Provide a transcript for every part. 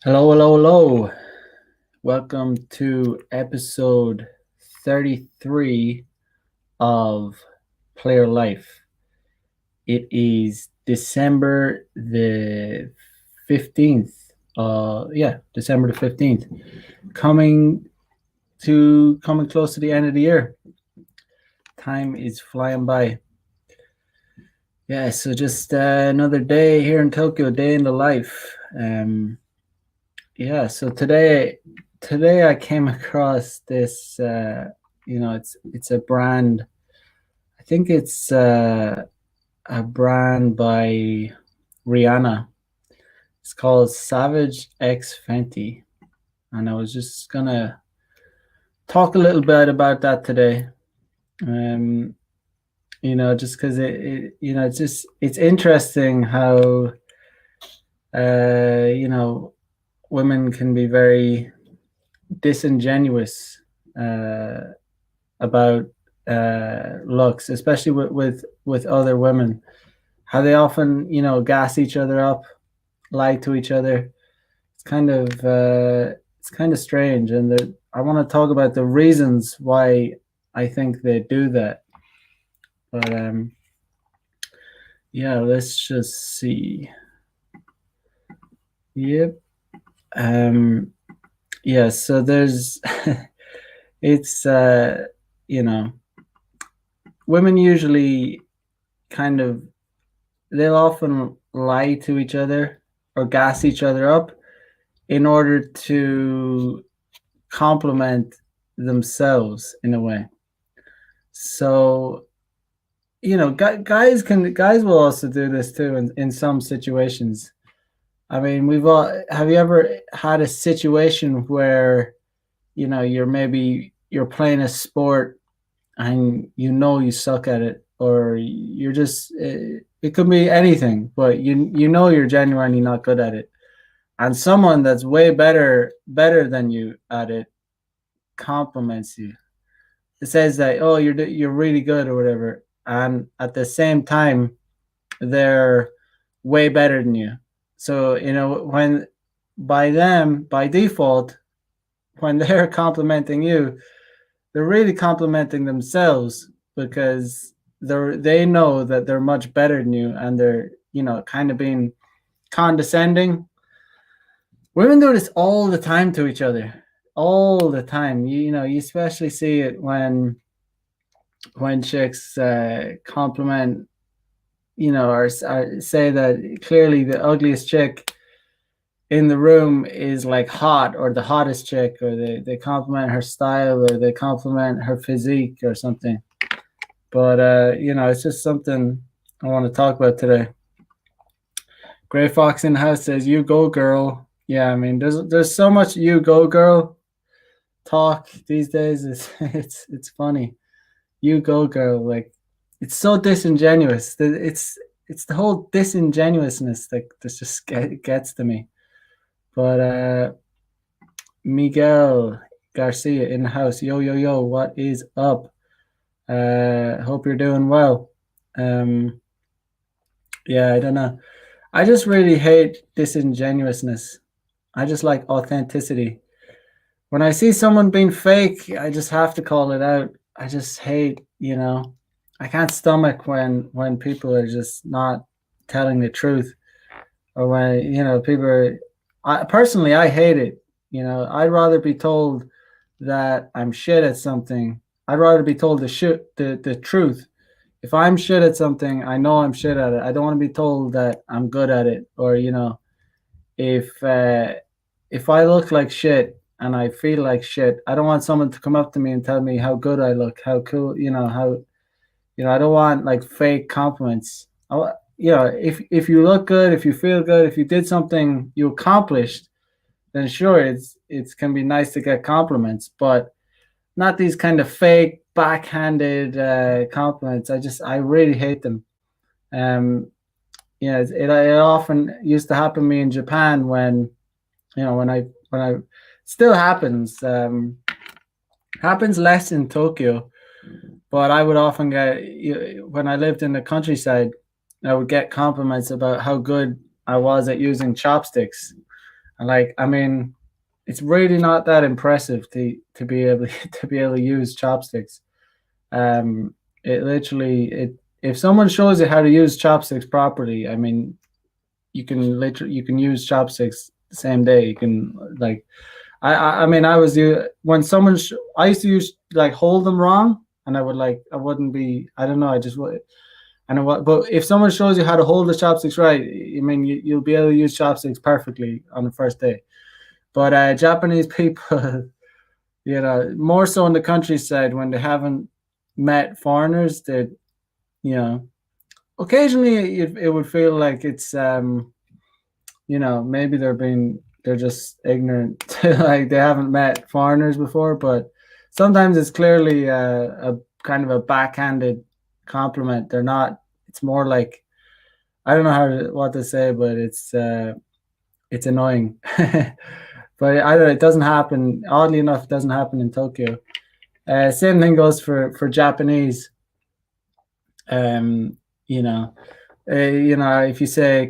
Hello, hello, hello. Welcome to episode 33 of Player Life. It is December the 15th. December the 15th. Coming close to the end of the year. Time is flying by. Yeah, so just another day here in Tokyo, day in the life. So today I came across this it's a brand. I think it's a brand by Rihanna. It's called Savage X Fenty, and I was just gonna talk a little bit about that today. Just because it's interesting how women can be very disingenuous about looks, especially with other women. How they often gas each other up, lie to each other. It's kind of strange, and I want to talk about the reasons why I think they do that. But let's just see. Yep. So there's it's women usually they'll often lie to each other or gas each other up in order to compliment themselves in a way. So guys will also do this too in some situations. I mean, have you ever had a situation where you're playing a sport and you suck at it, or you're just it could be anything, but you're genuinely not good at it, and someone that's way better than you at it compliments you. It says that, oh, you're really good or whatever, and at the same time they're way better than you. So when by default, when they're complimenting you, they're really complimenting themselves, because they know that they're much better than you, and they're kind of being condescending. Women do this all the time to each other, all the time. You especially see it when chicks compliment, or say that clearly the ugliest chick in the room is like hot, or the hottest chick, or they compliment her style, or they compliment her physique or something. But it's just something I want to talk about today. Gray Fox in the house says, "You go, girl." Yeah, I mean, there's so much "you go, girl" talk these days. It's funny. You go, girl. Like, it's so disingenuous. It's the whole disingenuousness that just gets to me. But Miguel Garcia in the house. Yo, yo, yo, what is up? Hope you're doing well. I don't know. I just really hate disingenuousness. I just like authenticity. When I see someone being fake, I just have to call it out. I just hate, I can't stomach when people are just not telling the truth, or when people are. I hate it. I'd rather be told that I'm shit at something. I'd rather be told the truth. If I'm shit at something, I know I'm shit at it. I don't want to be told that I'm good at it, or if I look like shit and I feel like shit, I don't want someone to come up to me and tell me how good I look, how cool, how I don't want like fake compliments. If you look good, if you feel good, if you did something you accomplished, then sure, it's can be nice to get compliments, but not these kind of fake backhanded compliments. I really hate them. Um, it often used to happen to me in Japan when when I still happens. Happens less in Tokyo, but I would often get, when I lived in the countryside, I would get compliments about how good I was at using chopsticks. And like, I mean, it's really not that impressive to be able to be able to use chopsticks. Um, it literally it if someone shows you how to use chopsticks properly, I mean, you can use chopsticks the same day. You can like I mean I was when someone I used to use like hold them wrong, and I wouldn't be I don't know I just would. I know what, but if someone shows you how to hold the chopsticks right, I mean you'll be able to use chopsticks perfectly on the first day. But Japanese people, more so in the countryside when they haven't met foreigners, that you know, occasionally it would feel like it's maybe they're just ignorant to, like they haven't met foreigners before, but sometimes it's clearly a kind of a backhanded compliment. They're not. It's more like I don't know what to say, but it's annoying. But I don't. It doesn't happen. Oddly enough, it doesn't happen in Tokyo. Same thing goes for Japanese. Um, if you say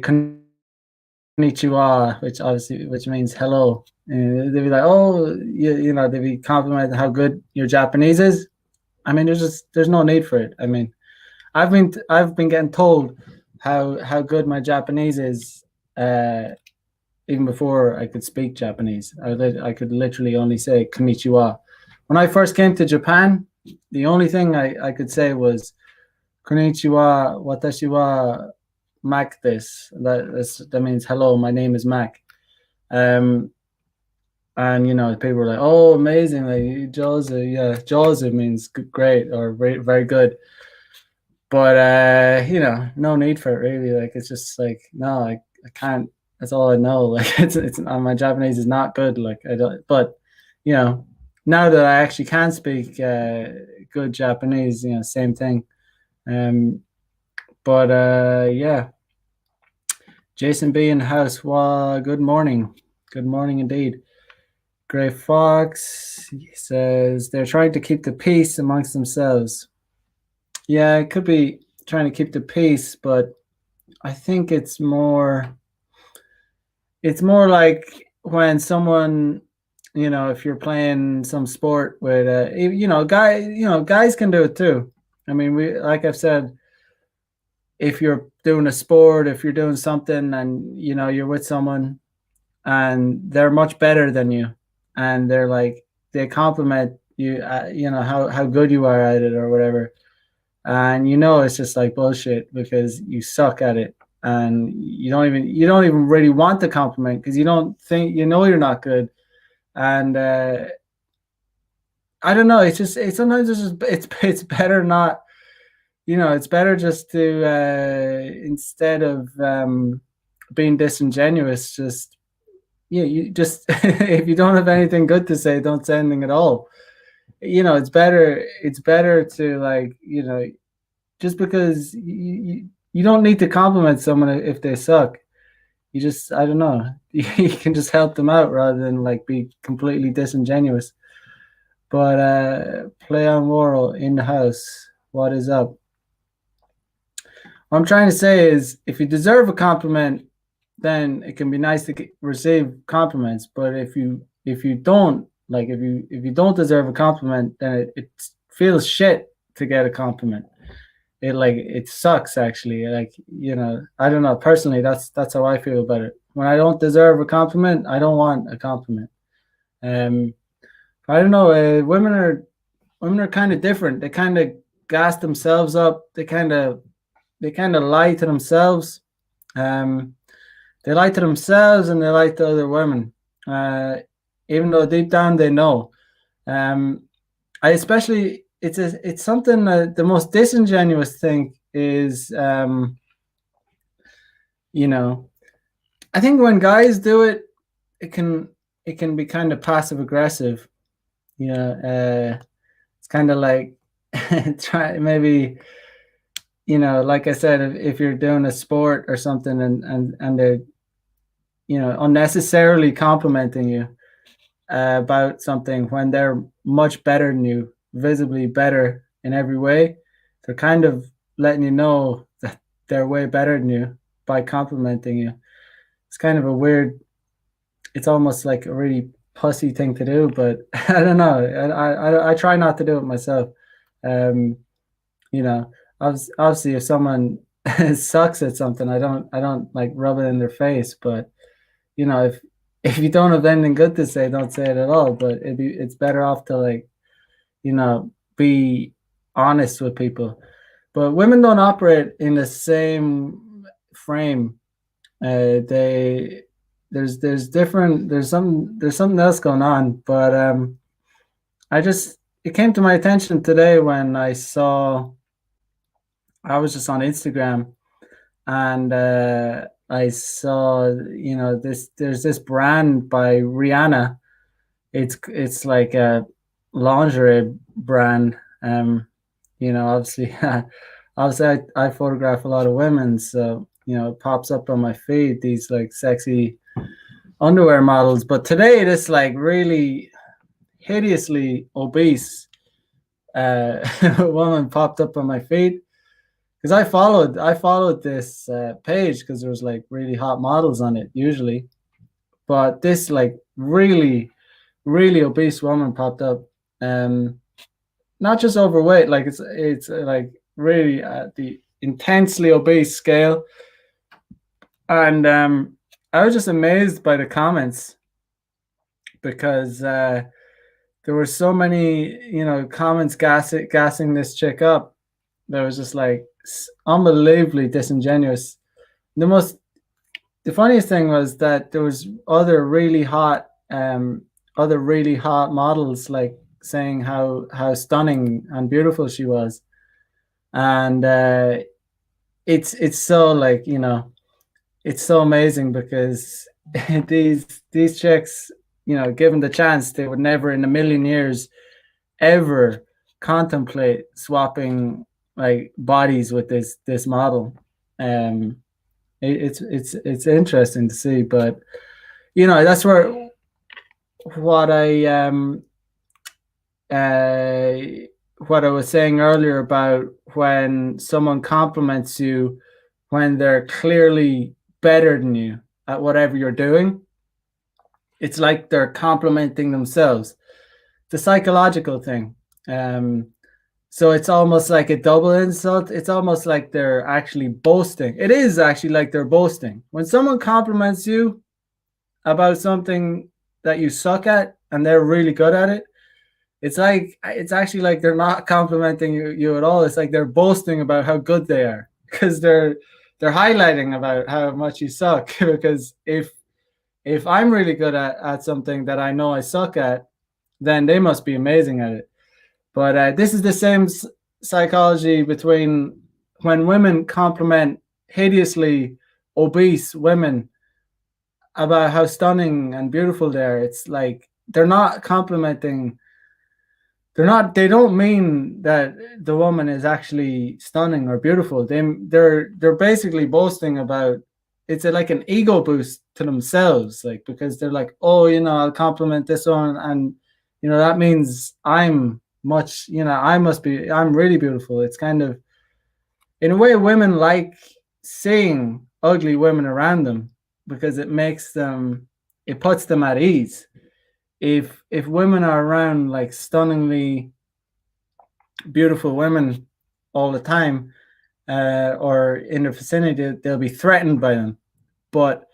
konnichiwa, which means hello, they'd be like, oh, they'd be complimenting how good your Japanese is. I mean, there's no need for it. I mean, I've been getting told how good my Japanese is, even before I could speak Japanese. I could literally only say konnichiwa. When I first came to Japan, the only thing I could say was konnichiwa, watashi wa Mac this. That means hello, my name is Mac. And people were like, oh, amazing, like Joseph, yeah, Joseph means great or very, very good. But no need for it really. Like it's just like no, I can't. That's all I know. Like it's my Japanese is not good. Like I don't. But now that I actually can speak good Japanese, same thing. Um, but yeah, Jason B in the house. Well, good morning. Good morning indeed. Gray Fox says they're trying to keep the peace amongst themselves. Yeah, it could be trying to keep the peace, but I think it's more like when someone, if you're playing some sport with guys can do it too. I mean, like I've said, if you're doing a sport, if you're doing something and you're with someone and they're much better than you and they compliment you, how good you are at it or whatever. And it's just like bullshit because you suck at it and you don't even really want the compliment because you don't think you're not good. And I don't know, it's sometimes it's better not, it's better just to instead of being disingenuous, just you just if you don't have anything good to say, don't say anything at all. It's better to like just because you don't need to compliment someone if they suck. You just I don't know. You can just help them out rather than like be completely disingenuous. But play on moral in the house. What is up? What I'm trying to say is if you deserve a compliment, then it can be nice to receive compliments. But if you don't like if you don't deserve a compliment, then it feels shit to get a compliment. It sucks actually. Like I don't know, personally that's how I feel about it. When I don't deserve a compliment, I don't want a compliment. um I don't know, women are kind of different. They kind of gas themselves up. They kind of lie to themselves. um they lie to themselves and they lie to other women, uh even though deep down they know. um I especially it's something, the most disingenuous thing is, you know I think when guys do it, it can be kind of passive aggressive. It's kind of like try maybe, like I said, if you're doing a sport or something and they're unnecessarily complimenting you about something when they're much better than you, visibly better in every way. They're kind of letting you know that they're way better than you by complimenting you. It's kind of a weird it's almost like a really pussy thing to do, but I don't know. I try not to do it myself. Um, you know, obviously, if someone sucks at something, I don't like rub it in their face. But if you don't have anything good to say, don't say it at all. But it's better off to like be honest with people. But women don't operate in the same frame. They there's different there's something else going on. But it came to my attention today when I was just on Instagram, and I saw there's this brand by Rihanna. It's like a lingerie brand. Obviously, obviously I photograph a lot of women, so it pops up on my feed, these like sexy underwear models. But today, this like really hideously obese woman popped up on my feed, because I followed this page because there was like really hot models on it usually, but this like really obese woman popped up. Not just overweight, like it's like really at the intensely obese scale. And I was just amazed by the comments, because there were so many comments gassing this chick up. That was just like unbelievably disingenuous. The funniest thing was that there was other really hot models like saying how stunning and beautiful she was. And it's so like it's so amazing, because these chicks, given the chance, they would never in a million years ever contemplate swapping like bodies with this model. It's interesting to see. But that's where what uh, what I was saying earlier about when someone compliments you when they're clearly better than you at whatever you're doing. It's like they're complimenting themselves. The psychological thing. So it's almost like a double insult. It's almost like they're actually boasting. It is actually like they're boasting. When someone compliments you about something that you suck at and they're really good at it, it's actually like they're not complimenting you at all. It's like they're boasting about how good they are, because they're highlighting about how much you suck. Because if I'm really good at something that I know I suck at, then they must be amazing at it. But this is the same psychology between when women compliment hideously obese women about how stunning and beautiful they are. It's like they're not complimenting. They don't mean that the woman is actually stunning or beautiful. They're basically boasting about. It's like an ego boost to themselves, like, because they're like, oh, I'll compliment this one, and that means I'm really beautiful. It's kind of, in a way, women like seeing ugly women around them, because it puts them at ease. If women are around like stunningly beautiful women all the time, or in their vicinity, they'll be threatened by them. But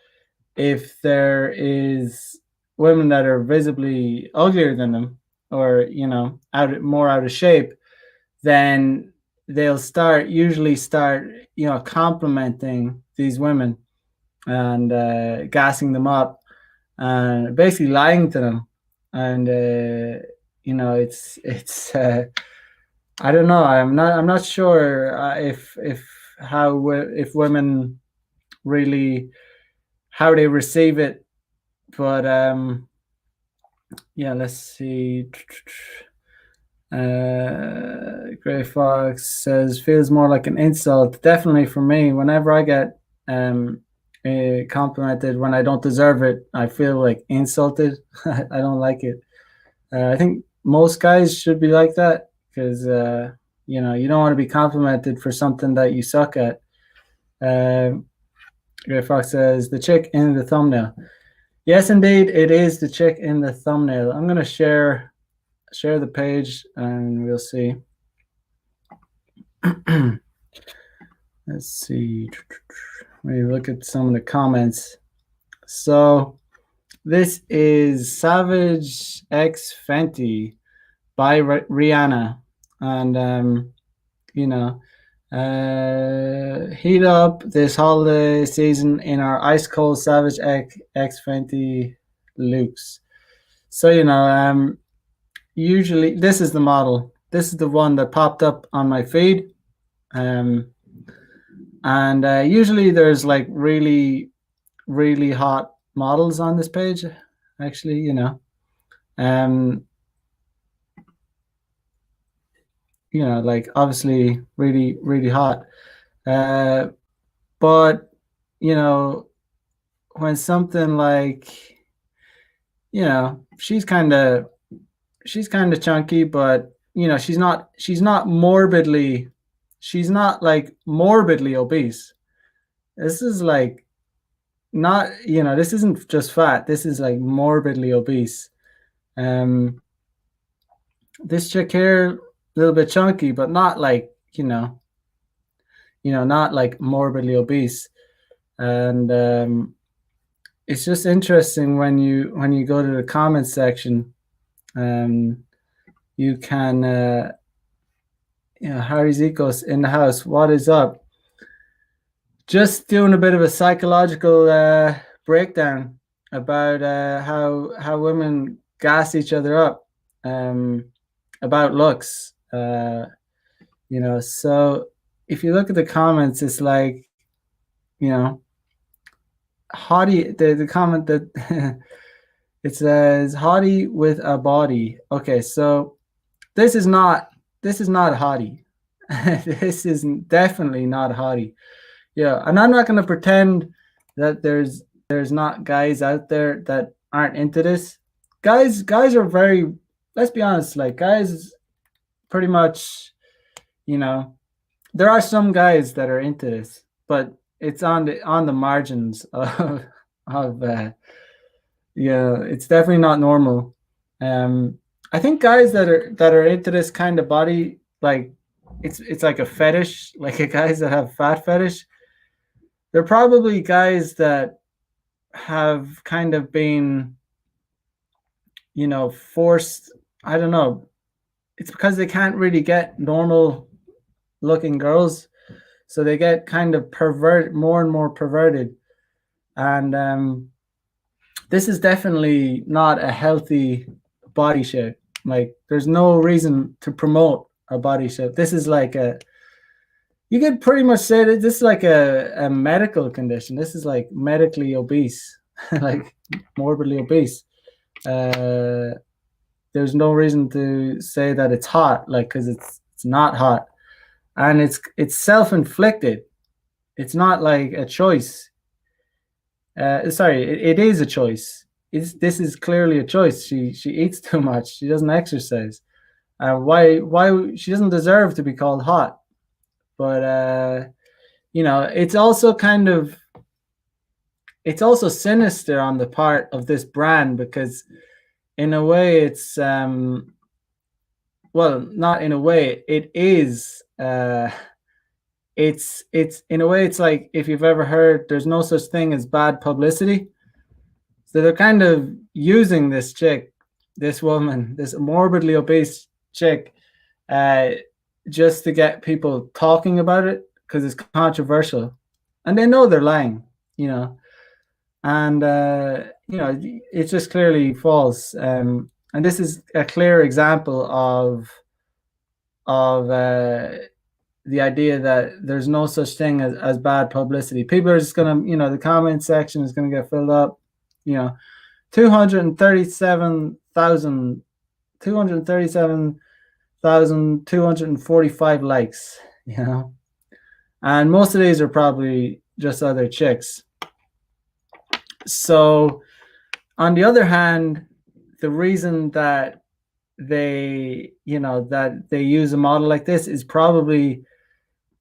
if there is women that are visibly uglier than them, or more out of shape, then they'll usually start complimenting these women, and gassing them up, and basically lying to them. And it's I don't know. I'm not sure if women really, how they receive it. But yeah, let's see. Gray Fox says, feels more like an insult. Definitely for me, whenever I get complimented when I don't deserve it, I feel like insulted. I don't like it. I think most guys should be like that, because you don't want to be complimented for something that you suck at. Gray Fox says, the chick in the thumbnail. Yes, indeed, it is the chick in the thumbnail. I'm gonna share the page, and we'll see. Let's see. Let me look at some of the comments. So this is Savage X Fenty by Rihanna, and heat up this holiday season in our ice cold Savage X Fenty looks. So usually this is the model. This is the one that popped up on my feed. And usually there's like really, really hot models on this page, actually, like obviously really, really hot. But, when something like, she's kind of chunky, but, she's not like morbidly obese. This is like not, this isn't just fat. This is like morbidly obese. This chick here, a little bit chunky, but not like, not like morbidly obese. And it's just interesting when you go to the comments section. You can Harry Zikos in the house, what is up? Just doing a bit of a psychological breakdown about how women gas each other up about looks. So if you look at the comments, it's like, hottie, the comment that it says hottie with a body. Okay, so this is not hottie. This is definitely not hottie. Yeah, and I'm not going to pretend that there's not guys out there that aren't into this. Guys are very, let's be honest, like guys pretty much, there are some guys that are into this, but it's on the margins of it's definitely not normal. I think guys that are into this kind of body, like it's like a fetish, like guys that have fat fetish, they're probably guys that have kind of been, forced. I don't know. It's because they can't really get normal looking girls, so they get kind of more and more perverted. And this is definitely not a healthy body shape. Like, there's no reason to promote a body shape. This is like you could pretty much say that this is like a medical condition. This is like medically obese, like morbidly obese. There's no reason to say that it's hot, like, because it's not hot, and it's self-inflicted. It's not like a choice. Sorry, it is a choice. This is clearly a choice. She eats too much. She doesn't exercise. Why she doesn't deserve to be called hot? But it's also it's also sinister on the part of this brand, because in a way it's well, not in a way, it is it's in a way, it's like, if you've ever heard, there's no such thing as bad publicity. So they're kind of using this chick, this woman, this morbidly obese chick, just to get people talking about it, because it's controversial, and they know they're lying, and it's just clearly false. And this is a clear example of the idea that there's no such thing as bad publicity. People are just gonna, the comment section is gonna get filled up. 237,245 likes, and most of these are probably just other chicks. So on the other hand, the reason that they use a model like this is probably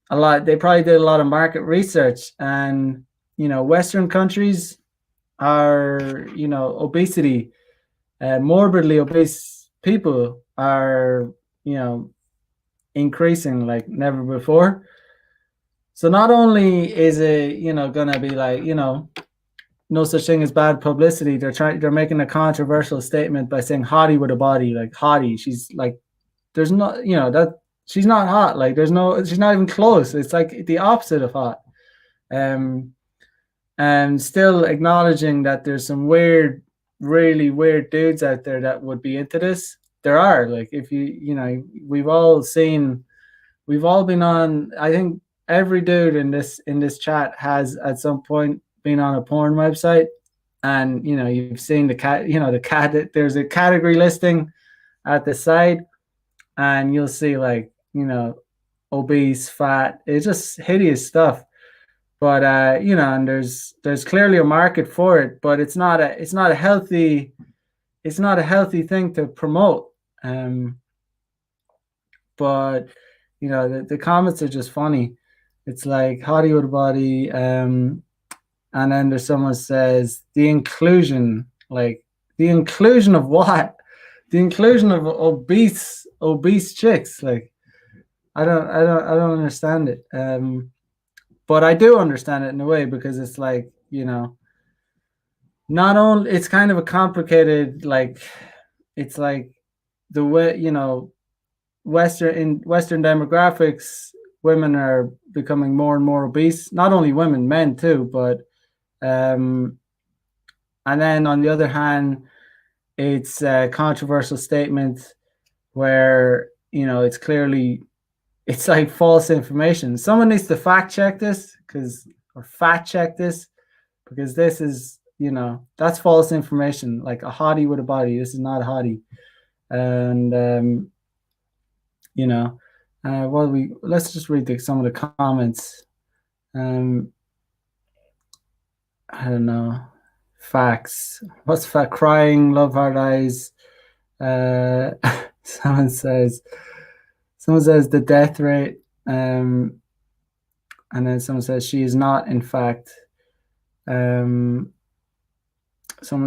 they probably did a lot of market research. And Western countries, our, obesity, morbidly obese people are, you know, increasing like never before. So not only is it, gonna be like, no such thing as bad publicity. They're making a controversial statement by saying hottie with a body, like hottie. She's like, there's not, that she's not hot. Like she's not even close. It's like the opposite of hot. Um, and still acknowledging that there's some weird, really weird dudes out there that would be into this. There are, like, if we've all seen, we've all been on. I think every dude in this chat has at some point been on a porn website, and you've seen the cat. The cat. There's a category listing at the side, and you'll see like obese, fat. It's just hideous stuff. But and there's clearly a market for it, but it's not a healthy thing to promote. But the comments are just funny. It's like Hollywood body, and then there's someone says the inclusion, like the inclusion of what? The inclusion of obese chicks. Like I don't understand it. But I do understand it in a way, because it's like, not only it's kind of a complicated, like, it's like the way, Western demographics, women are becoming more and more obese. Not only women, men too. But and then on the other hand, it's a controversial statement where it's like false information. Someone needs to fact check this, or fact check this, because this is, that's false information. Like a hottie with a body. This is not a hottie. And let's just read some of the comments. I don't know. Facts. What's fact? Crying, love hard eyes. Someone says the death rate. And then someone says she is not, in fact. Someone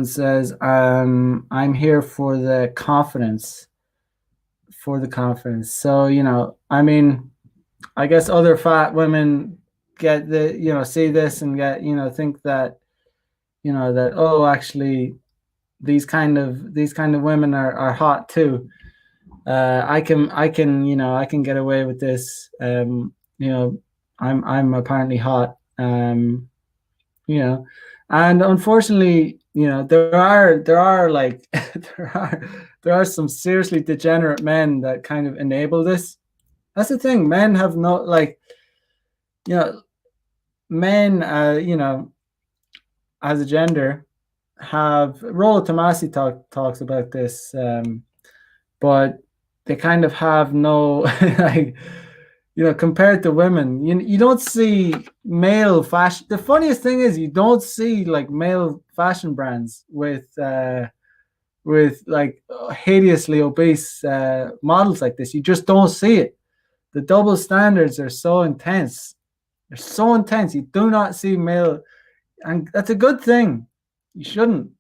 says I'm here for the confidence. So I mean, I guess other fat women get see this and get think that that, oh, actually these kind of women are hot too. I can get away with this. I'm apparently hot. And unfortunately, there are like there are some seriously degenerate men that kind of enable this. That's the thing. Men have no, like, men, as a gender, have, Rollo Tomasi talks about this, but they kind of have no like, compared to women, you don't see male fashion. The funniest thing is you don't see like male fashion brands with like hideously obese models like this. You just don't see it. The double standards are so intense. They're so intense. You do not see male, and that's a good thing. You shouldn't.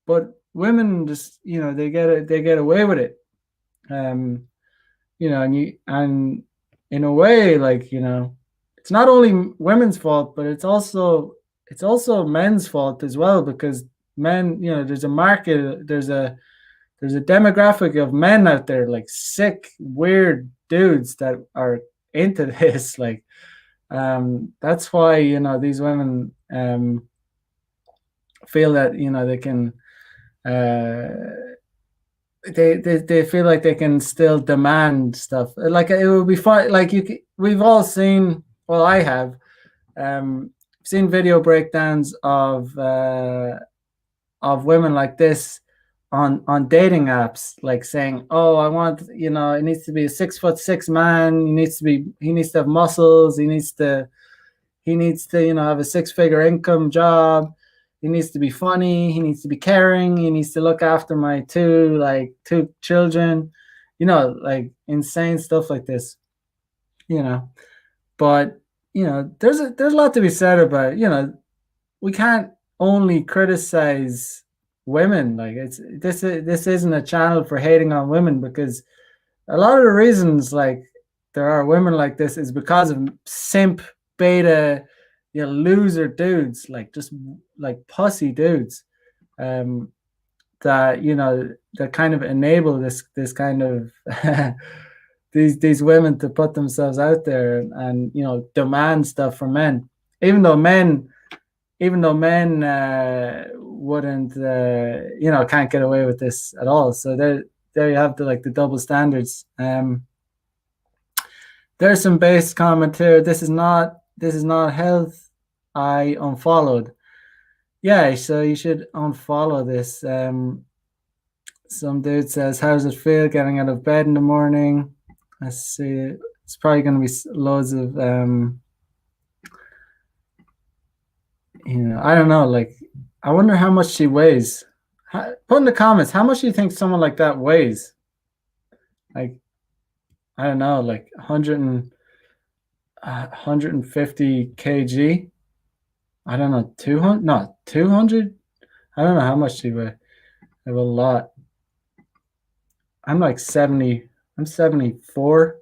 But women just, they get away with it. And in a way, like, it's not only women's fault, but it's also men's fault as well, because men, there's a market, there's a demographic of men out there, like sick, weird dudes that are into this. Like, that's why these women feel that they can they feel like they can still demand stuff. Like, it would be fun. Like, we've all seen, well, I have seen video breakdowns of women like this on dating apps, like saying, oh, I want, it needs to be a 6'6" man. He needs to have muscles. He needs to have a 6-figure income job. He needs to be funny. He needs to be caring. He needs to look after my two children, like insane stuff like this, but there's a lot to be said about, we can't only criticize women. Like this isn't a channel for hating on women, because a lot of the reasons like there are women like this is because of simp beta, loser dudes, like just like pussy dudes, um, that that kind of enable this kind of these women to put themselves out there and demand stuff from men, even though men wouldn't can't get away with this at all. So there you have the double standards. There's some base comment here. This is not health. I unfollowed. Yeah, so you should unfollow this. Some dude says, how does it feel getting out of bed in the morning? I see. It's probably going to be loads of I don't know, like I wonder how much she weighs. Put in the comments, how much do you think someone like that weighs? Like, I don't know, like 150 kg. I don't know, 200. No, 200. I don't know how much she weighs. I have a lot. I'm like 70. I'm 74.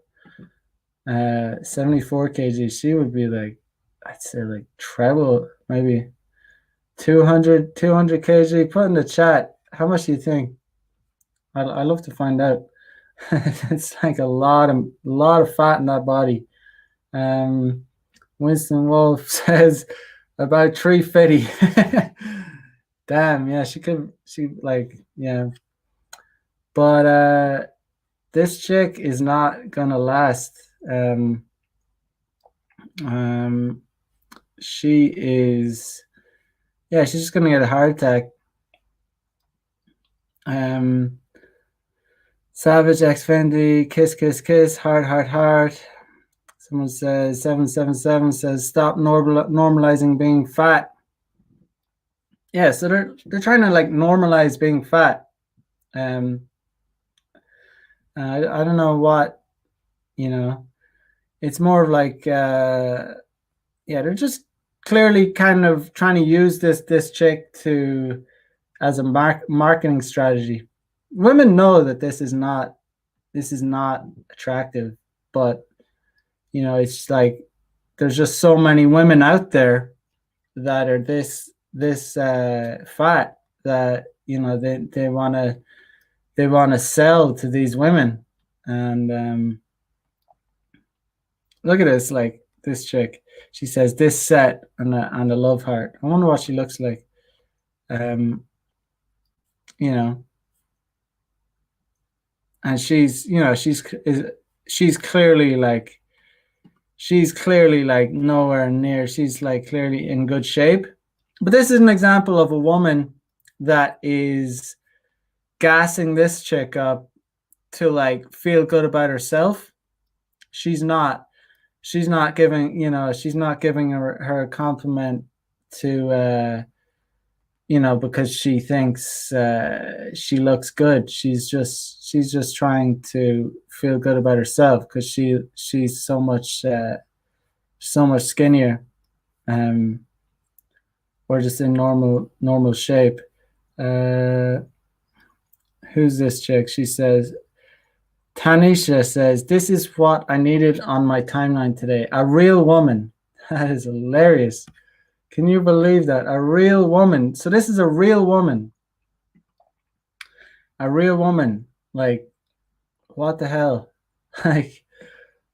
74 kg. She would be like, I'd say like treble, maybe 200 kg. Put in the chat, how much do you think? I love to find out. It's like a lot of fat in that body. Winston Wolfe says about 3 fiddy. Damn, yeah, she like, yeah. But this chick is not gonna last. She is, yeah, she's just gonna get a heart attack. Savage X Fendi, kiss, kiss, kiss, heart, heart, heart. Someone says 777 says stop normalizing being fat. Yeah, so they're trying to like normalize being fat. I don't know what, it's more of like yeah, they're just clearly kind of trying to use this chick to as a marketing strategy. Women know that this is not attractive, but it's like there's just so many women out there that are this fat that they want to sell to these women. And look at this, like this chick, she says this set and a love heart. I wonder what she looks like. And she's clearly like nowhere near. She's like clearly in good shape. But this is an example of a woman that is gassing this chick up to like feel good about herself. She's not giving her a compliment to because she thinks she looks good. She's just trying to feel good about herself because she's so much skinnier, or just in normal shape. Who's this chick? She says, Tanisha says, this is what I needed on my timeline today. A real woman. That is hilarious. Can you believe that? A real woman. So this is a real woman. A real woman. Like, what the hell? Like,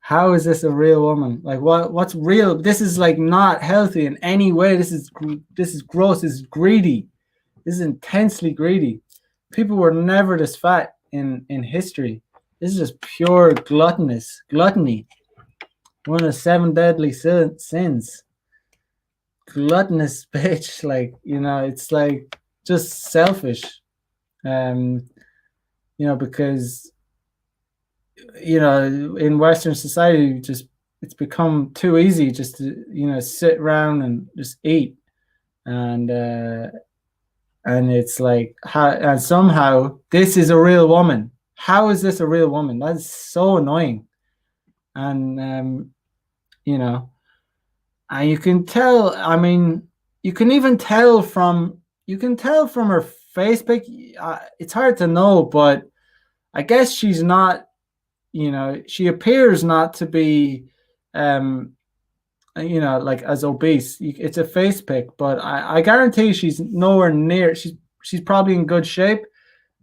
how is this a real woman? Like, what's real? This is like not healthy in any way. This is gross. This is greedy. This is intensely greedy. People were never this fat in history. This is just pure gluttony. One of the 7 deadly sins. Gluttonous bitch. Like, it's like just selfish. Because in Western society, it's become too easy just to sit around and just eat, and it's like and somehow this is a real woman. How is this a real woman? That's so annoying. And and you can tell. I mean, you can even tell from her face pic. It's hard to know, but I guess she's not. She appears not to be, like as obese. It's a face pic, but I guarantee she's nowhere near. She's probably in good shape.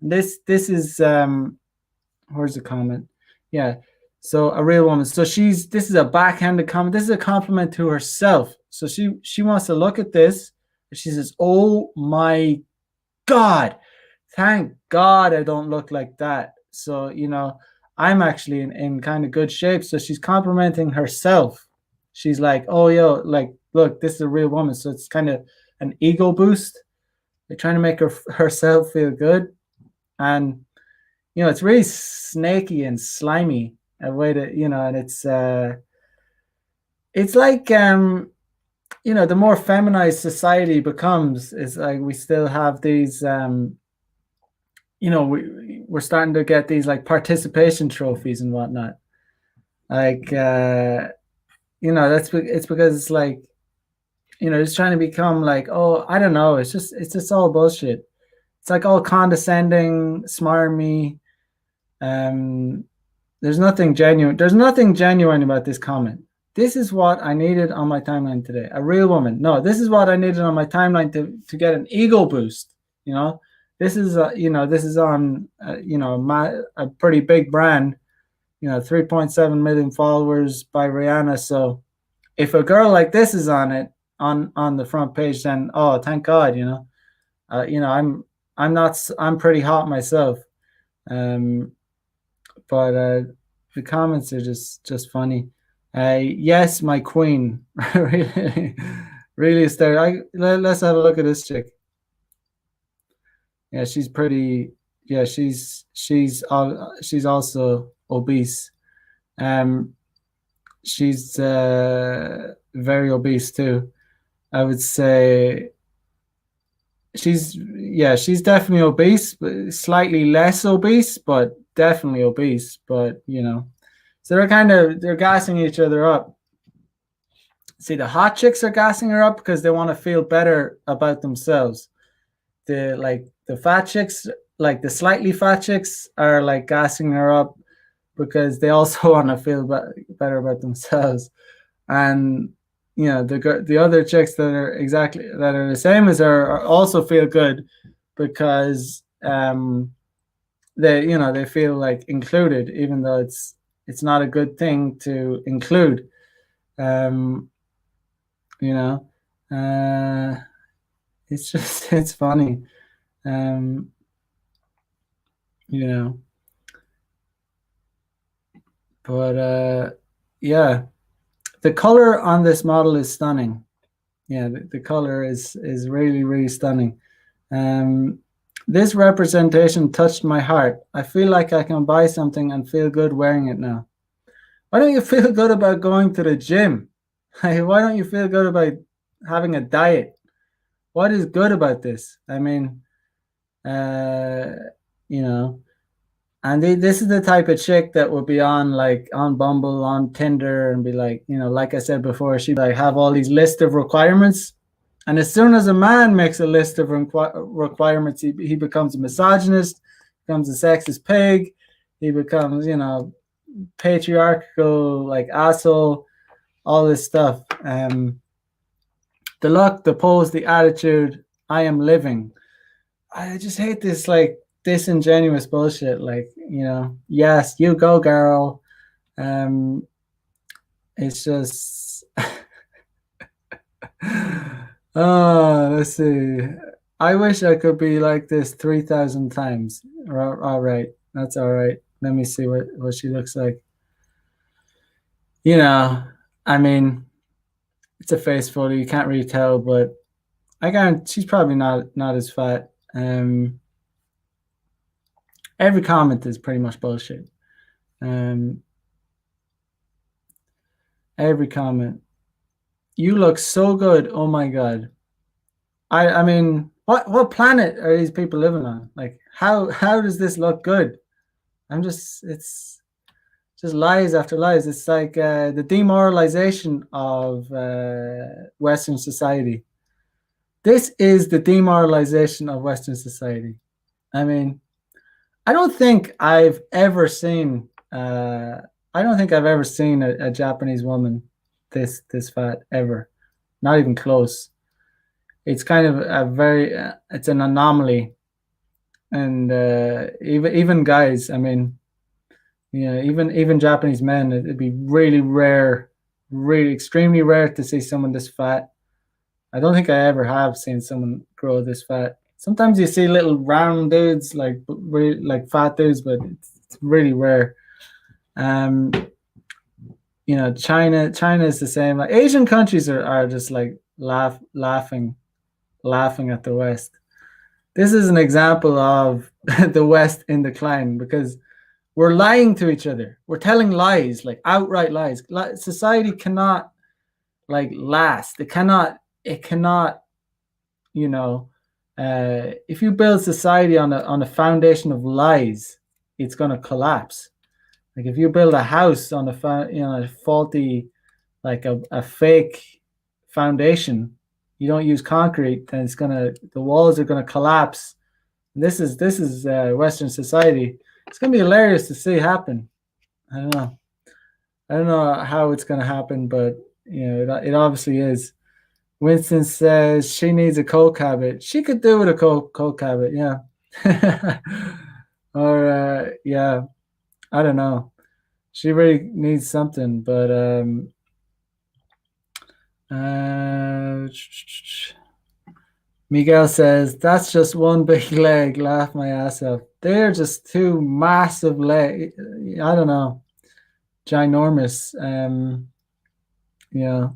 This is where's the comment? Yeah. So a real woman. So this is a backhanded comment. This is a compliment to herself. So she wants to look at this. She says, "Oh my God, thank God I don't look like that." So I'm actually in kind of good shape. So she's complimenting herself. She's like, "Oh yo, like look, this is a real woman." So it's kind of an ego boost. They're trying to make herself feel good, and it's really snaky and slimy a way to, and it's like, the more feminized society becomes, it's like we still have these, we're starting to get these like participation trophies and whatnot. Like, it's because it's like, it's trying to become like, oh, I don't know. It's just all bullshit. It's like all condescending, smarmy. There's nothing genuine. There's nothing genuine about this comment. This is what I needed on my timeline today. A real woman. No, this is what I needed on my timeline to get an ego boost. This is this is on a pretty big brand. 3.7 million followers by Rihanna. So if a girl like this is on it on the front page, then oh, thank God. I'm pretty hot myself. But the comments are just funny. Yes, my queen. really, really hysterical. Let's have a look at this chick. Yeah, she's pretty. Yeah, she's also obese. She's very obese too. I would say she's definitely obese, but slightly less obese, but definitely obese. But so they're gassing each other up. See, the hot chicks are gassing her up because they want to feel better about themselves. The fat chicks, like the slightly fat chicks, are like gassing her up because they also want to feel better about themselves. And the other chicks that are the same as her are also feel good because they feel like included, even though it's not a good thing to include. It's funny. But yeah, the color on this model is stunning. Yeah, the color is really, really stunning. This representation touched my heart. I feel like I can buy something and feel good wearing it now. Why don't you feel good about going to the gym? Why don't you feel good about having a diet? What is good about this? I mean, and this is the type of chick that would be on Bumble, on Tinder, and be like, like I said before, she'd like have all these list of requirements. And as soon as a man makes a list of requirements, he becomes a misogynist, becomes a sexist pig. He becomes, patriarchal, like asshole, all this stuff. The look, the pose, the attitude, I am living. I just hate this like disingenuous bullshit. Like, yes, you go, girl. It's just let's see. I wish I could be like this 3,000 times. All right, that's all right. Let me see what she looks like. I mean, it's a face photo. You can't really tell, but she's probably not as fat. Every comment is pretty much bullshit. Every comment. You look so good. Oh my God. I mean, what planet are these people living on? Like, how does this look good? It's just lies after lies. It's like the demoralization of Western society. This is the demoralization of Western society. I mean, I don't think I've ever seen. I don't think I've ever seen a Japanese woman this fat ever. Not even close. It's kind of a very. It's an anomaly, and even guys. I mean, even Japanese men. It'd be really rare, really extremely rare to see someone this fat. I don't think I ever have seen someone grow this fat. Sometimes you see little round dudes like fat dudes, but it's really rare. Um, China is the same. Like Asian countries are just like laughing at the West. This is an example of the West in decline because we're lying to each other. We're telling lies, like outright lies. Society cannot like last. It cannot if you build society on a foundation of lies, it's going to collapse. Like if you build a house on a faulty, like a fake foundation, you don't use concrete, then the walls are gonna collapse. And this is Western society. It's gonna be hilarious to see happen. I don't know. I don't know how it's gonna happen, but it obviously is. Winston says she needs a coke habit. She could do with a coke habit, yeah. Or yeah, I don't know. She really needs something, but uh, Miguel says that's just one big leg. Laugh my ass off. They're just two massive leg. I don't know, ginormous. Yeah,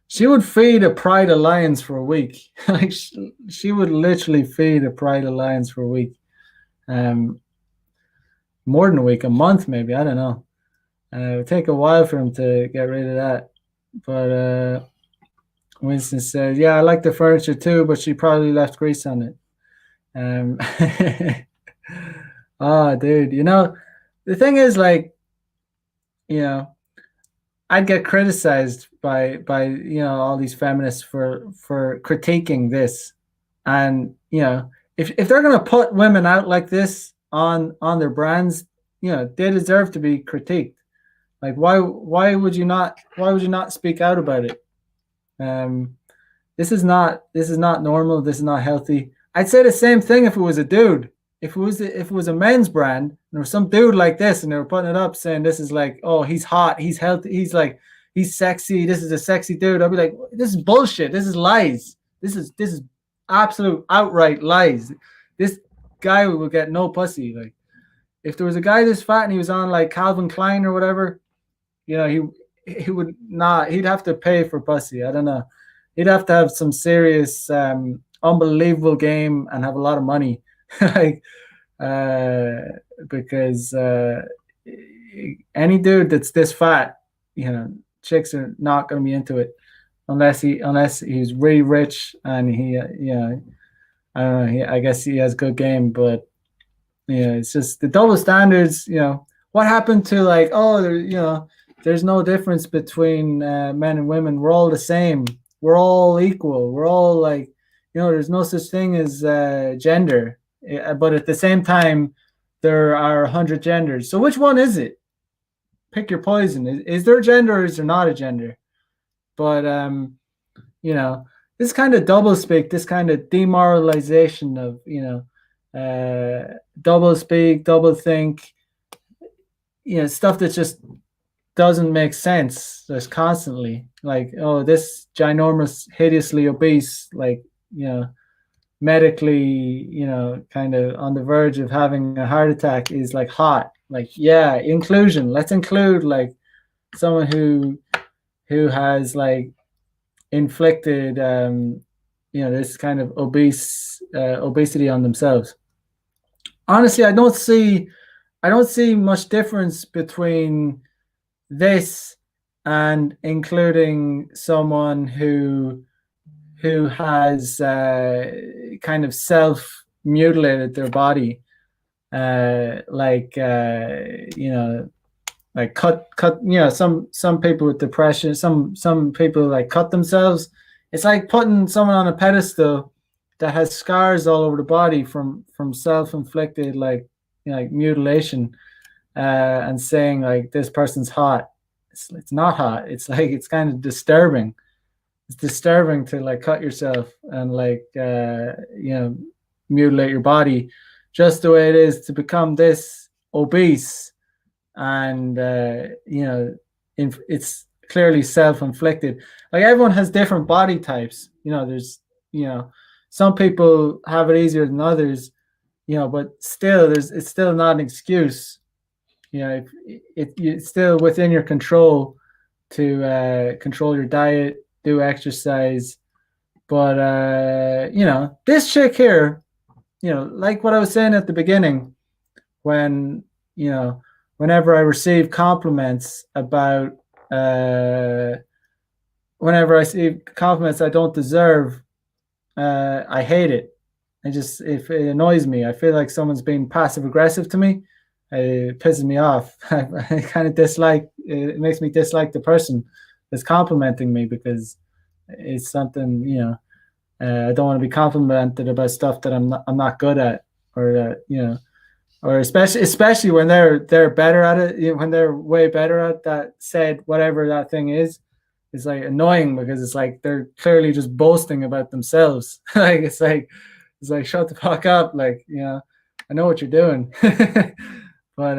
she would feed a pride of lions for a week. Like she would literally feed a pride of lions for a week. Um, More than a week, a month maybe. I don't know. It would take a while for him to get rid of that. But Winston says, "Yeah, I like the furniture too, but she probably left grease on it." Um, oh, dude, the thing is, like, you know, I'd get criticized by all these feminists for critiquing this, and if they're gonna put women out like this on their brands, they deserve to be critiqued. Like, why would you not speak out about it? Um, this is not normal. This is not healthy. I'd say the same thing if it was a dude. If it was a men's brand and there was some dude like this and they were putting it up saying this is like, oh, he's hot, he's healthy, he's sexy, this is a sexy dude. I'd be like, this is bullshit. This is lies. This is absolute outright lies. This guy would get no pussy. Like if there was a guy this fat and he was on like Calvin Klein or whatever, he would not. He'd have to pay for pussy. I don't know. He'd have to have some serious, unbelievable game and have a lot of money, like because any dude that's this fat, chicks are not going to be into it unless he's really rich and I don't know. I guess he has good game, but it's just the double standards. What happened to like, oh, there's no difference between men and women. We're all the same. We're all equal. We're all like, there's no such thing as gender. But at the same time, there are 100 genders. So which one is it? Pick your poison. Is there a gender or is there not a gender? But, this kind of double speak, this kind of demoralization of, double speak, double think, stuff that just doesn't make sense just constantly. Like, oh, this ginormous, hideously obese, like, medically, kind of on the verge of having a heart attack is like hot. Like, yeah, inclusion. Let's include like someone who has like inflicted this kind of obesity on themselves. Honestly, I don't see much difference between this and including someone who has kind of self mutilated their body, like like cut some people with depression, some people like cut themselves. it's like putting someone on a pedestal that has scars all over the body from self-inflicted like mutilation, and saying like this person's hot. It's not hot. It's like it's kind of disturbing. It's disturbing to like cut yourself and like mutilate your body just the way it is to become this obese, and it's clearly self-inflicted. Like everyone has different body types. There's some people have it easier than others. But still, it's still not an excuse. It's still within your control to control your diet, do exercise. But this chick here, like what I was saying at the beginning, when whenever I receive compliments about whenever I see compliments I don't deserve, I hate it. If it annoys me, I feel like someone's being passive aggressive to me. It pisses me off. I kind of dislike. It makes me dislike the person that's complimenting me, because it's something I don't want to be complimented about stuff that I'm not good at, or that or especially when they're better at it. When they're way better at that said whatever that thing is, it's like annoying, because it's like they're clearly just boasting about themselves. Like it's like shut the fuck up. Like I know what you're doing. But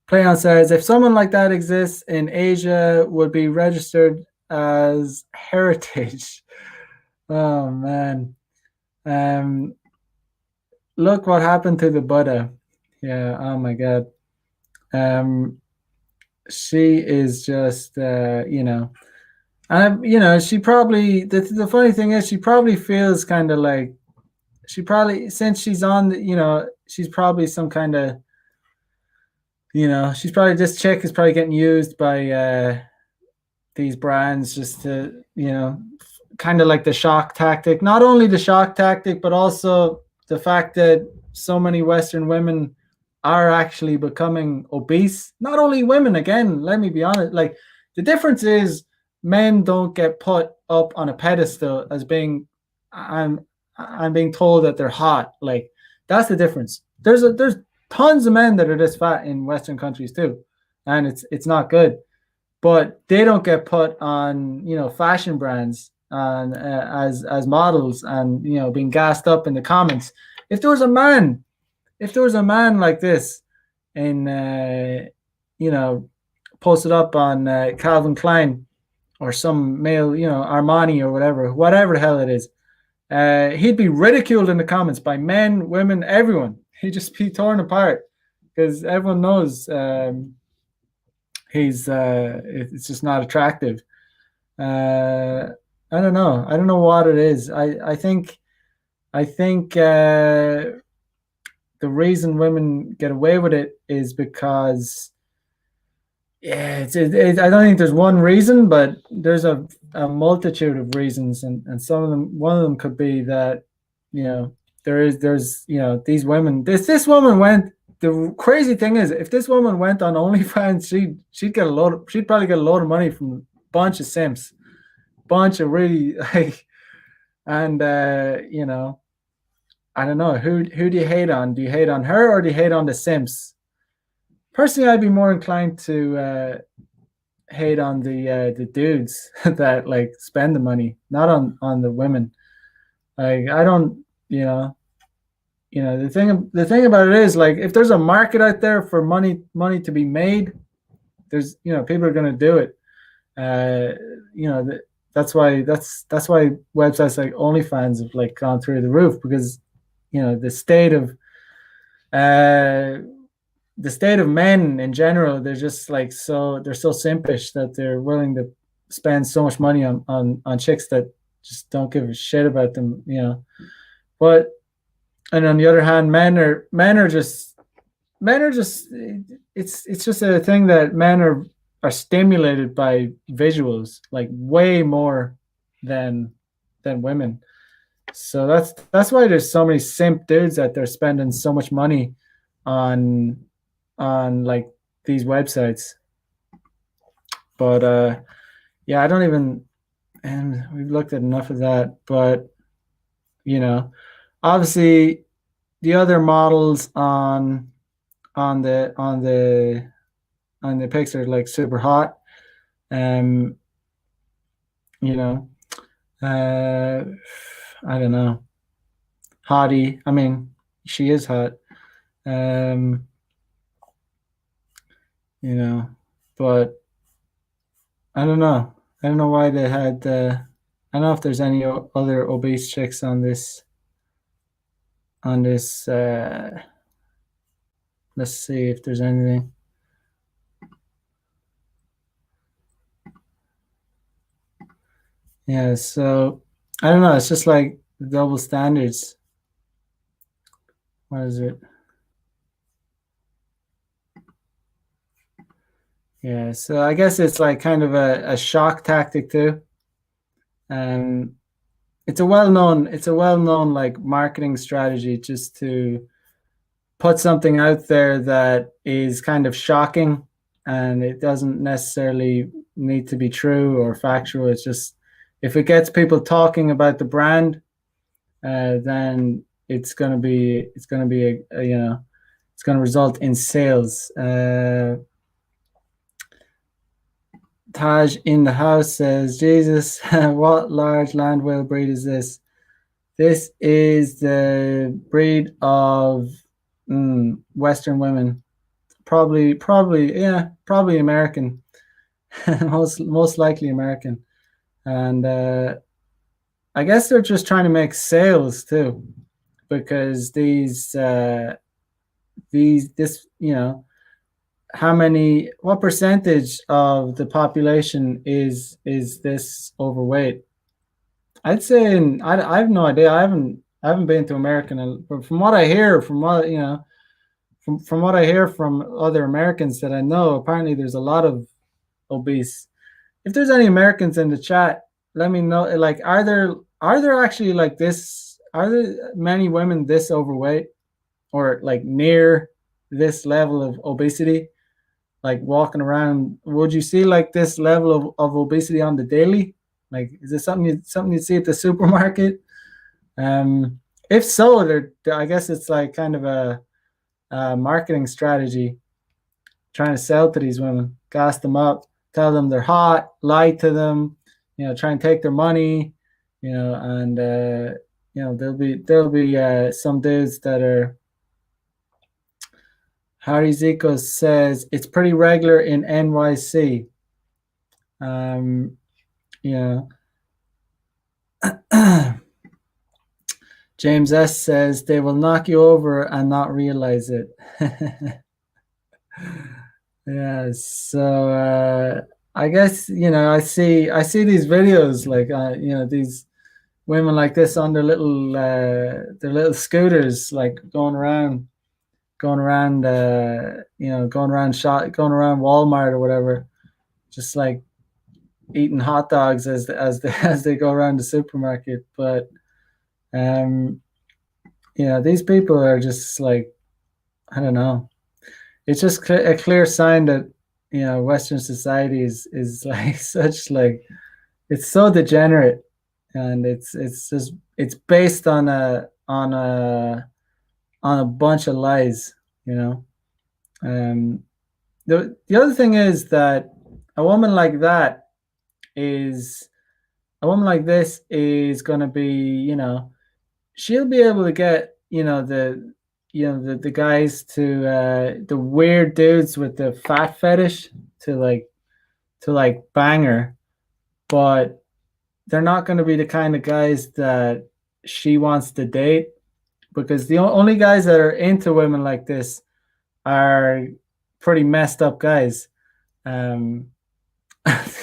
Playon says, if someone like that exists in Asia, would be registered as heritage. Oh man. Look what happened to the Buddha. Yeah, oh my god. She is just she probably, the funny thing is, she probably feels kind of like, since she's on she's probably some kind of, she's probably, this chick is probably getting used by these brands just to kind of like the shock tactic. Not only the shock tactic, but also the fact that so many Western women are actually becoming obese. Not only women, again, let me be honest, like the difference is men don't get put up on a pedestal as being, I'm being told that they're hot. Like that's the difference. There's tons of men that are this fat in Western countries too, and it's not good. But they don't get put on fashion brands and as models, and being gassed up in the comments. If there was a man like this in posted up on Calvin Klein or some male Armani or whatever the hell it is, he'd be ridiculed in the comments by men, women, everyone. He'd just be torn apart, because everyone knows it's just not attractive. I don't know what it is. I think the reason women get away with it is because I don't think there's one reason, but there's a multitude of reasons, and one of them could be that there's these women. This woman went. The crazy thing is, if this woman went on OnlyFans, she'd probably get a load of money from a bunch of simps, bunch of really like, and I don't know, who do you hate on? Do you hate on her, or do you hate on the simps? Personally, I'd be more inclined to hate on the dudes that like spend the money, not on the women. Like I don't, the thing about it is, like, if there's a market out there for money to be made, there's people are going to do it. That's why websites like OnlyFans have like gone through the roof, because the state of men in general, they're just like, they're so simpish that they're willing to spend so much money on chicks that just don't give a shit about them, But and on the other hand, men are just it's just a thing that men are stimulated by visuals, like way more than women. So that's why there's so many simp dudes that they're spending so much money on like these websites. But Yeah, I don't even, and we've looked at enough of that, but you know, obviously the other models on the on the on the pics are like super hot. Um, you know, uh, I don't know, hottie. I mean, she is hot. Um, you know, but I don't know. I don't know why they had. I don't know if there's any other obese chicks on this. On this, let's see if there's anything. Yeah, so I don't know. It's just like double standards. What is it? Yeah, so I guess it's like kind of a shock tactic too. Um, it's a well-known like marketing strategy just to put something out there that is kind of shocking, and it doesn't necessarily need to be true or factual. It's just if it gets people talking about the brand, then it's gonna be it's gonna result in sales. Taj in the house says, Jesus, what large land whale breed is this? This is the breed of Western women. Probably American. most likely American. And I guess they're just trying to make sales too, because this what percentage of the population is this overweight? I'd say, I have no idea. I haven't been to America, but from what I hear, from what I hear from other Americans that I know, apparently there's a lot of obese. If there's any Americans in the chat, let me know. Like, are there actually like this? Are there many women this overweight or like near this level of obesity? Like walking around, would you see like this level of obesity on the daily? Like, is this something you see at the supermarket? If so, I guess it's like kind of a marketing strategy, trying to sell to these women, gas them up, tell them they're hot, lie to them, try and take their money, and there'll be some dudes that are. Harry Zico says it's pretty regular in NYC. Yeah. James S says they will knock you over and not realize it. Yeah, so I guess I see these videos like these women like this on their little scooters, like going around Walmart or whatever, just like eating hot dogs as they go around the supermarket. But these people are just like, I don't know. It's just a clear sign that Western society is like such like it's so degenerate, and it's based on a bunch of lies. You know, the other thing is that a woman like that is a woman like this is going to be, she'll be able to get, the guys the weird dudes with the fat fetish to bang her, but they're not going to be the kind of guys that she wants to date, because the only guys that are into women like this are pretty messed up guys. Um,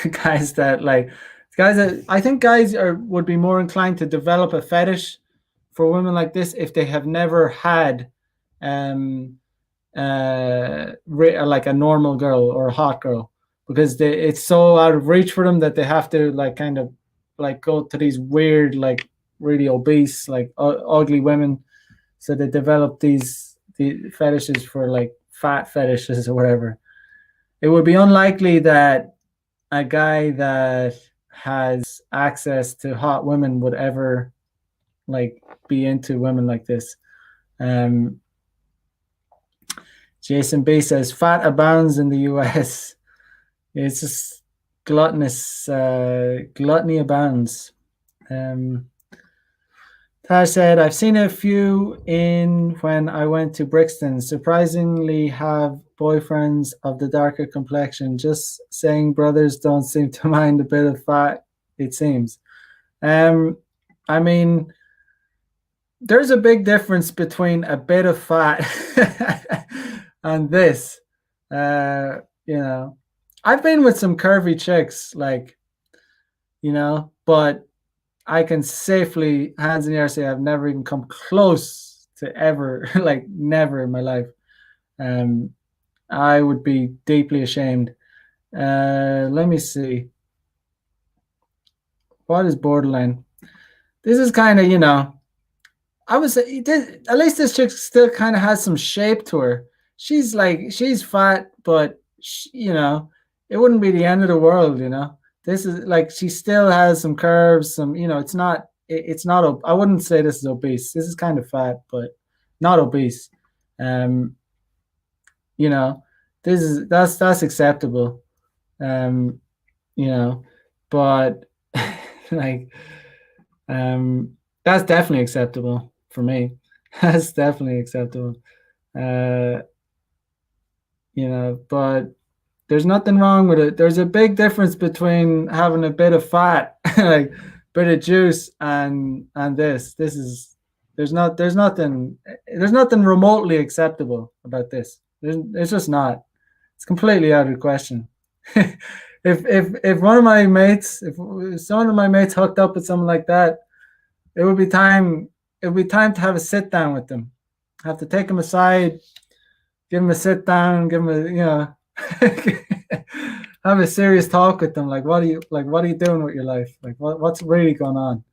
guys that like guys that I think guys would be more inclined to develop a fetish for women like this if they have never had like a normal girl or a hot girl, because it's so out of reach for them that they have to like kind of like go to these weird, like really obese, like ugly women, so they develop the fetishes for like fat fetishes or whatever. It would be unlikely that a guy that has access to hot women would ever like be into women like this. Um, Jason B says fat abounds in the US. It's just gluttonous. Gluttony abounds. Um, Taj said, I've seen a few in when I went to Brixton. Surprisingly, have boyfriends of the darker complexion. Just saying, brothers don't seem to mind a bit of fat, it seems. Um, I mean, there's a big difference between a bit of fat and this. You know, I've been with some curvy chicks, like, but I can safely, hands in the air, say I've never even come close to ever, like, never in my life. I would be deeply ashamed. Let me see. What is borderline? This is kind of, I would say at least this chick still kind of has some shape to her. She's fat, but it wouldn't be the end of the world. This is like she still has some curves, it's not. I wouldn't say this is obese. This is kind of fat, but not obese. Um, you know, that's acceptable. Um, but like, that's definitely acceptable for me. That's definitely acceptable. Uh, but there's nothing wrong with it. There's a big difference between having a bit of fat, like bit of juice, and this. This is there's nothing remotely acceptable about this. It's just not. It's completely out of the question. If one of my mates, if some of my mates hooked up with someone like that, it would be time. It would be time to have a sit down with them. Have to take them aside, give them a sit down, give them have a serious talk with them. Like, what are you doing with your life? Like, what's really going on?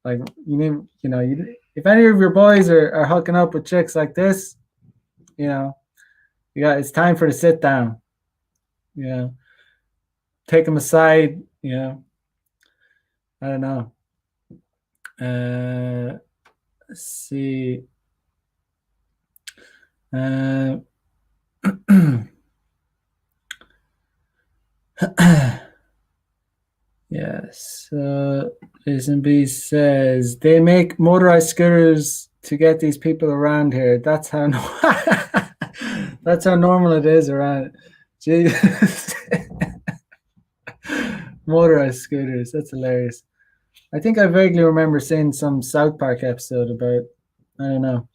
Like, if any of your boys are hooking up with chicks like this, it's time for the sit down. Take them aside. I don't know. Let's see. Yes. Jason B says they make motorized scooters to get these people around here. That's how that's how normal it is around. Jesus. Motorized scooters. That's hilarious. I think I vaguely remember seeing some South Park episode about, I don't know,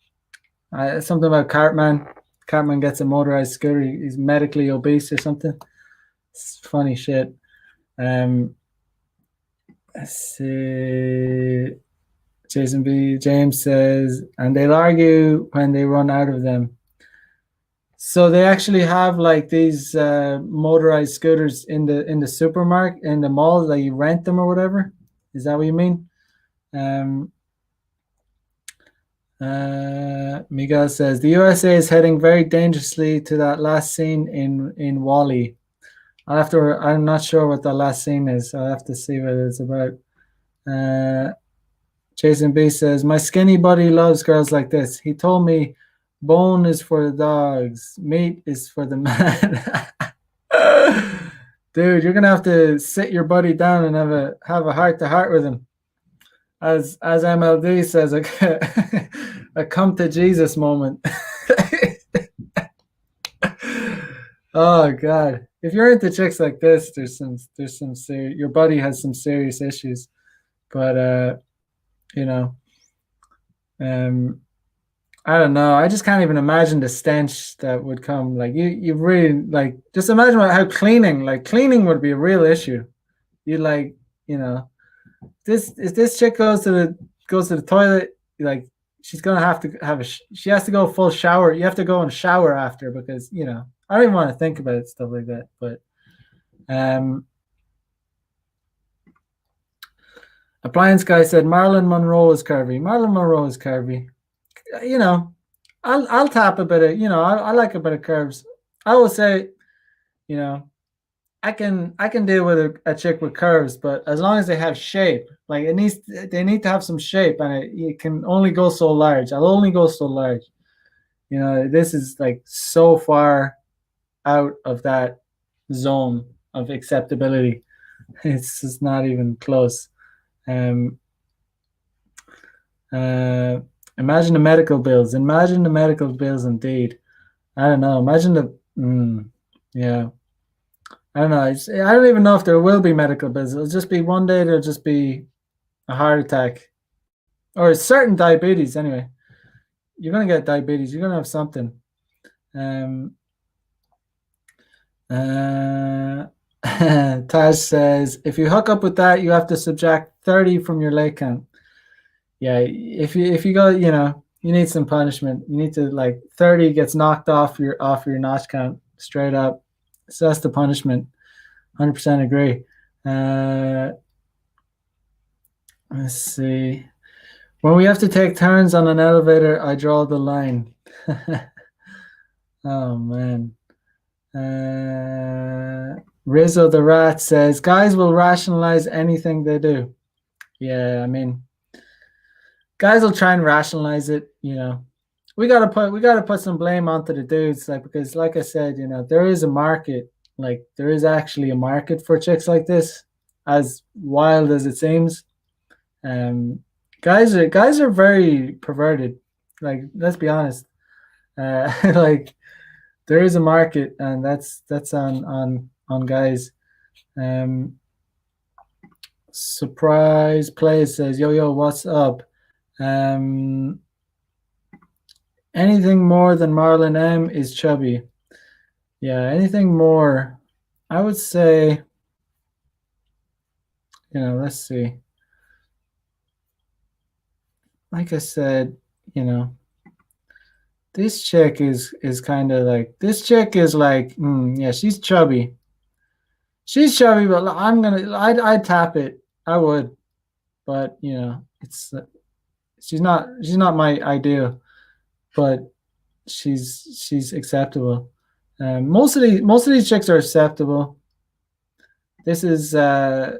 something about Cartman. Cartman gets a motorized scooter. He's medically obese or something. It's funny shit. Let's see. James says, and they'll argue when they run out of them. So they actually have like these motorized scooters in the supermarket, in the mall, that you rent them or whatever. Is that what you mean? Miguel says the USA is heading very dangerously to that last scene in Wall-E. I'm not sure what the last scene is. So I'll have to see what it's about. Jason B says, my skinny buddy loves girls like this. He told me bone is for the dogs, meat is for the man. Dude, you're gonna have to sit your buddy down and have a heart to heart with him. As MLD says, a come to Jesus moment. Oh God. If you're into chicks like this, there's some your buddy has some serious issues. But I don't know. I just can't even imagine the stench that would come. Like you really like just imagine how cleaning would be a real issue. You like, this chick goes to the toilet, like she's gonna have to she has to go full shower. You have to go and shower after because I don't even want to think about it, stuff like that. But Appliance Guy said Marilyn Monroe is curvy. Marilyn Monroe is curvy. I'll tap a bit of I like a bit of curves. I will say, I can deal with a chick with curves, but as long as they have shape, like they need to have some shape, and it can only go so large. I'll only go so large. You know, this is like so far out of that zone of acceptability. It's just not even close. Um, Imagine the medical bills. Imagine the medical bills, indeed. I don't know. Imagine yeah. I don't know. I don't even know if there will be medical bills. It'll just be one day. There'll just be a heart attack or certain diabetes. Anyway, you're gonna get diabetes. You're gonna have something. Um, Taj says, if you hook up with that, you have to subtract 30 from your leg count. Yeah, if you go, you know, you need some punishment. You need to like 30 gets knocked off your notch count straight up. So that's the punishment. 100% agree. Let's see. When we have to take turns on an elevator, I draw the line. Oh man. Rizzo the Rat says, guys will rationalize anything they do. Yeah, I mean, guys will try and rationalize it, you know. We gotta put some blame onto the dudes, like, because like I said, you know, there is a market, like there is actually a market for chicks like this, as wild as it seems. Guys are very perverted. Like, let's be honest. Like there is a market, and that's on guys. Surprise Play says, yo, what's up? Anything more than Marlon M is chubby. Yeah, anything more, I would say, you know, let's see. Like I said, you know, this chick is kind of like, this chick is like, yeah, she's chubby. She's chubby, but I'd tap it. I would, but you know, she's not my ideal, but she's acceptable. Most of these chicks are acceptable. This is a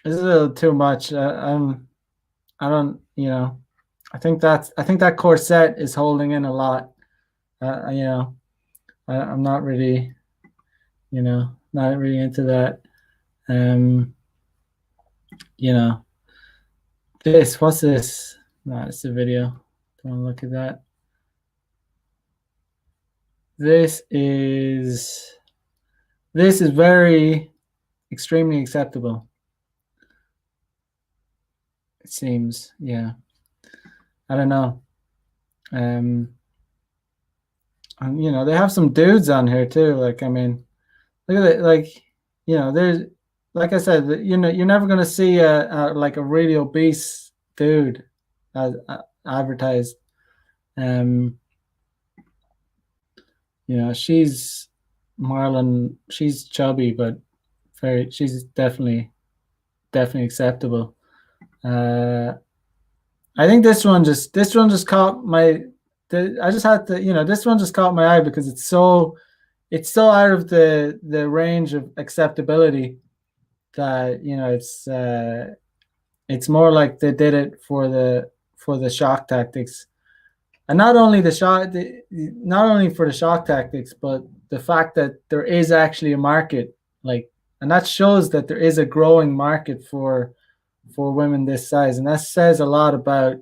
little too much. I don't, you know, I think that corset is holding in a lot. You know, I'm not really, you know, not really into that. You know, what's this? No, it's a video. Don't want to look at that. This is very extremely acceptable. It seems, yeah. I don't know. And, you know, they have some dudes on here too. Like, I mean, look at it. Like, you know, there's, like I said, you know, you're never gonna see like a really obese dude advertised. You know, she's Marlon. She's chubby, but she's definitely acceptable. I think this one just caught my. I just had to, you know, this one just caught my eye because it's so out of the range of acceptability that, you know, it's more like they did it for the shock tactics, and not only not only for the shock tactics, but the fact that there is actually a market, like, and that shows that there is a growing market for women this size, and that says a lot about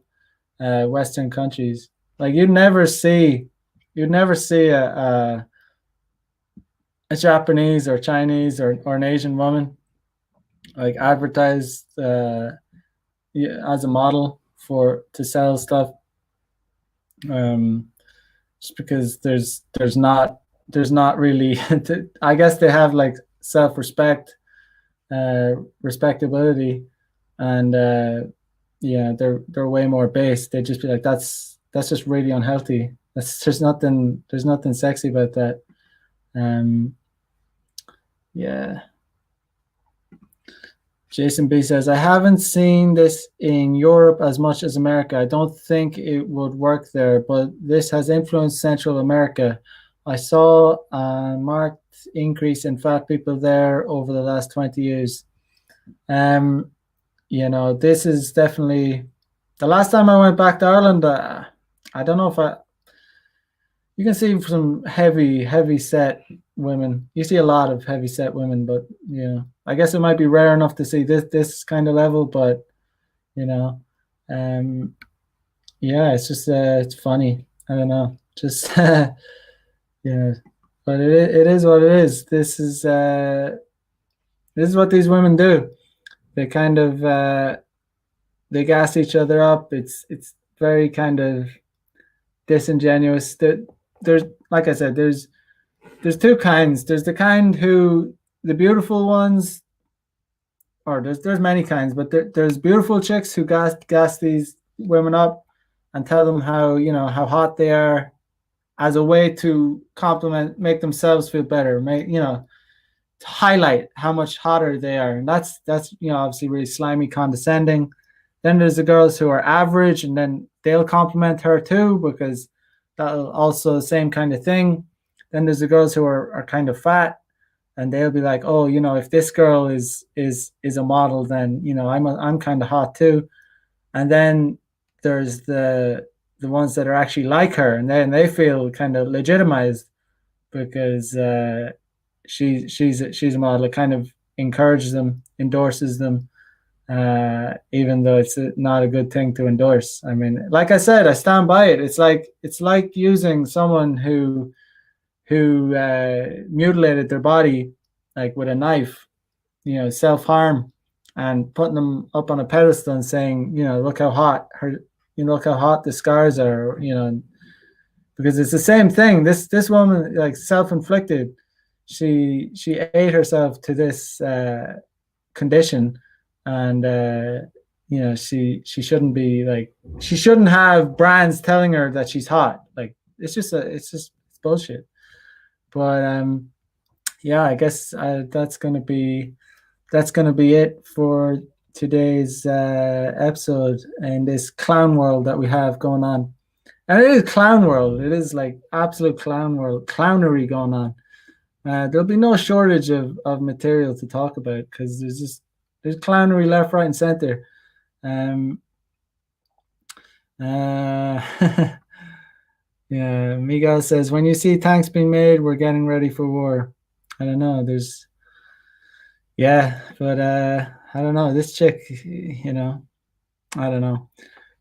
Western countries. Like, you'd never see a Japanese or Chinese or an Asian woman like advertised as a model to sell stuff. Just because there's not really I guess they have like self-respect, respectability, and yeah, they're way more based. They'd just be like, that's just really unhealthy. There's nothing sexy about that. Yeah. Jason B says, I haven't seen this in Europe as much as America. I don't think it would work there, but this has influenced Central America. I saw Mark increase in fat people there over the last 20 years. This is definitely the last time I went back to Ireland. I don't know if you can see some heavy set women. You see a lot of heavy set women, but I guess it might be rare enough to see this kind of level. But it's just it's funny. I don't know, just but it is what it is. This is what these women do. They kind of they gas each other up. It's very kind of disingenuous. There's, like I said, there's two kinds. There's the kind who, the beautiful ones, or there's many kinds, but there's beautiful chicks who gas these women up and tell them how hot they are as a way to compliment, make themselves feel better, to highlight how much hotter they are. And that's obviously really slimy, condescending. Then there's the girls who are average, and then they'll compliment her too, because that'll also the same kind of thing. Then there's the girls who are kind of fat, and they'll be like, oh, if this girl is a model, then I'm kind of hot too. And then there's the ones that are actually like her, and then they feel kind of legitimized because she's a model. It kind of encourages them, endorses them, even though it's not a good thing to endorse. I mean, like I said, I stand by it. It's like using someone who mutilated their body, like with a knife, self-harm, and putting them up on a pedestal and saying, look how hot look how hot the scars are, because it's the same thing. This woman, like, self-inflicted. She ate herself to this condition, and she shouldn't be, like, she shouldn't have brands telling her that she's hot. Like, it's bullshit. But I guess that's gonna be it for today's episode in this clown world that we have going on. And it is clown world. It is like absolute clown world, clownery going on. There'll be no shortage of material to talk about, because there's clownery left, right, and center. Yeah, Miguel says, when you see tanks being made, we're getting ready for war. I don't know. But I don't know. This chick, I don't know.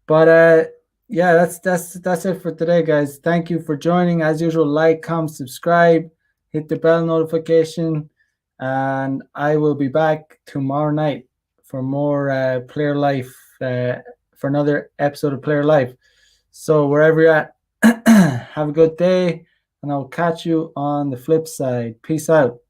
But that's it for today, guys. Thank you for joining. As usual, like, comment, subscribe, hit the bell notification, and I will be back tomorrow night for more Player Life, for another episode of Player Life. So wherever you're at, have a good day, and I'll catch you on the flip side. Peace out.